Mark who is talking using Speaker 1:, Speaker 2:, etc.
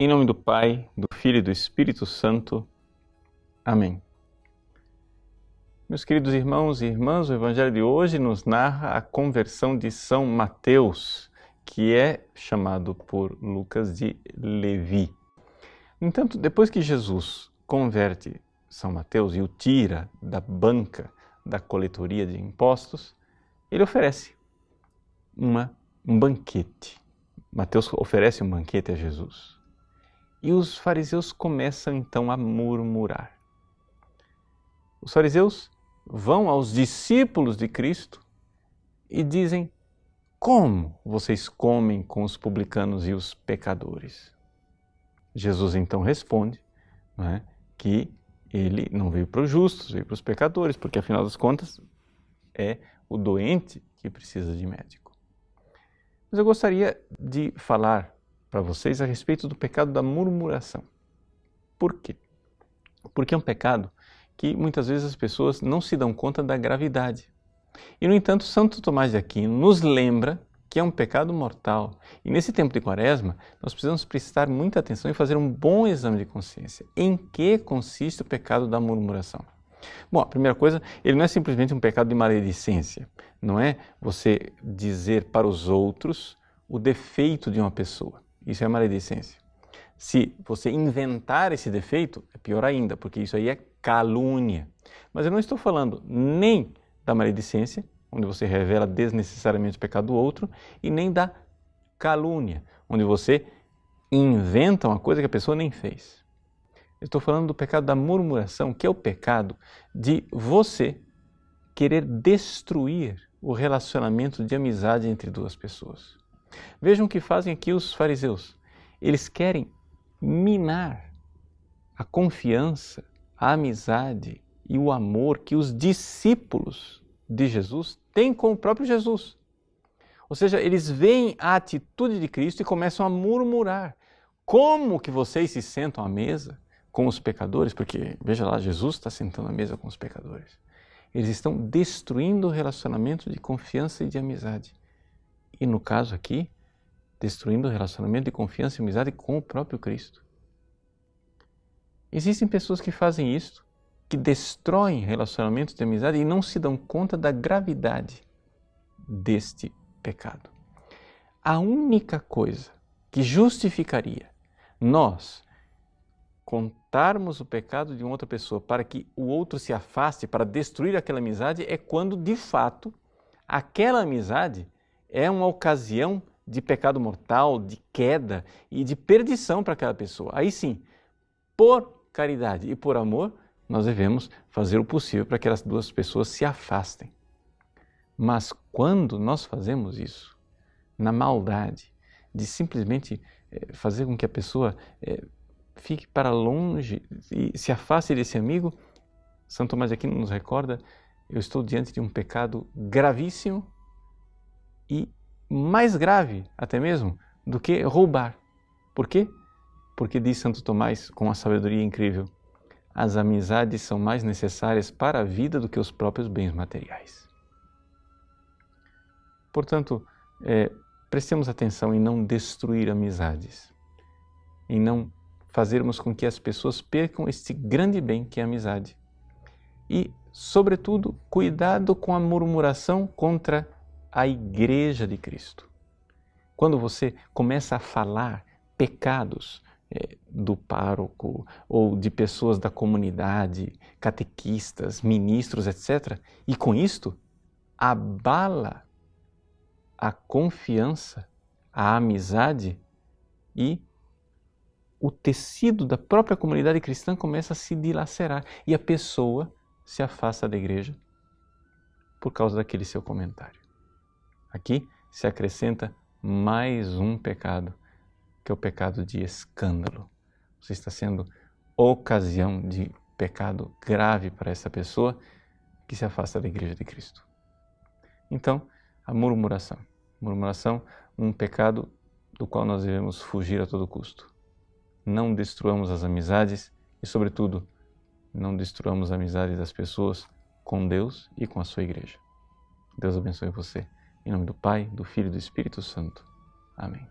Speaker 1: Em nome do Pai, do Filho e do Espírito Santo. Amém. Meus queridos irmãos e irmãs, o Evangelho de hoje nos narra a conversão de São Mateus, que é chamado por Lucas de Levi. No entanto, depois que Jesus converte São Mateus e o tira da banca da coletoria de impostos, ele oferece um banquete. Mateus oferece um banquete a Jesus. E os fariseus começam então a murmurar. Os fariseus vão aos discípulos de Cristo e dizem: como vocês comem com os publicanos e os pecadores? Jesus então responde, que ele não veio para os justos, veio para os pecadores, porque afinal das contas é o doente que precisa de médico. Mas eu gostaria de falar para vocês a respeito do pecado da murmuração. Por quê? Porque é um pecado que muitas vezes as pessoas não se dão conta da gravidade. E, no entanto, Santo Tomás de Aquino nos lembra que é um pecado mortal. E nesse tempo de Quaresma, nós precisamos prestar muita atenção e fazer um bom exame de consciência. Em que consiste o pecado da murmuração? Bom, a primeira coisa, ele não é simplesmente um pecado de maledicência. Não é você dizer para os outros o defeito de uma pessoa. Isso é maledicência. Se você inventar esse defeito, é pior ainda, porque isso aí é calúnia. Mas eu não estou falando nem da maledicência, onde você revela desnecessariamente o pecado do outro, e nem da calúnia, onde você inventa uma coisa que a pessoa nem fez. Eu estou falando do pecado da murmuração, que é o pecado de você querer destruir o relacionamento de amizade entre duas pessoas. Vejam o que fazem aqui os fariseus. Eles querem minar a confiança, a amizade e o amor que os discípulos de Jesus têm com o próprio Jesus. Ou seja, eles veem a atitude de Cristo e começam a murmurar. Como que vocês se sentam à mesa com os pecadores? Porque, veja lá, Jesus está sentando à mesa com os pecadores. Eles estão destruindo o relacionamento de confiança e de amizade. E no caso aqui, destruindo o relacionamento de confiança e amizade com o próprio Cristo. Existem pessoas que fazem isso, que destroem relacionamentos de amizade e não se dão conta da gravidade deste pecado. A única coisa que justificaria nós contarmos o pecado de uma outra pessoa para que o outro se afaste, para destruir aquela amizade, é quando, de fato, aquela amizade é uma ocasião de pecado mortal, de queda e de perdição para aquela pessoa. Aí sim, por caridade e por amor, nós devemos fazer o possível para que aquelas duas pessoas se afastem. Mas quando nós fazemos isso, na maldade, de simplesmente fazer com que a pessoa fique para longe e se afaste desse amigo, Santo Tomás de Aquino nos recorda: eu estou diante de um pecado gravíssimo e mais grave até mesmo do que roubar. Por quê? Porque diz Santo Tomás com uma sabedoria incrível: as amizades são mais necessárias para a vida do que os próprios bens materiais. Portanto, prestemos atenção em não destruir amizades, em não fazermos com que as pessoas percam este grande bem que é a amizade. E, sobretudo, cuidado com a murmuração contra a Igreja de Cristo. Quando você começa a falar pecados do pároco ou de pessoas da comunidade, catequistas, ministros, etc., e com isto abala a confiança, a amizade, e o tecido da própria comunidade cristã começa a se dilacerar e a pessoa se afasta da igreja por causa daquele seu comentário. Aqui se acrescenta mais um pecado, que é o pecado de escândalo. Você está sendo ocasião de pecado grave para essa pessoa que se afasta da Igreja de Cristo. Então, a murmuração. Murmuração, um pecado do qual nós devemos fugir a todo custo. Não destruamos as amizades e, sobretudo, não destruamos a amizade das pessoas com Deus e com a sua Igreja. Deus abençoe você. Em nome do Pai, do Filho e do Espírito Santo. Amém.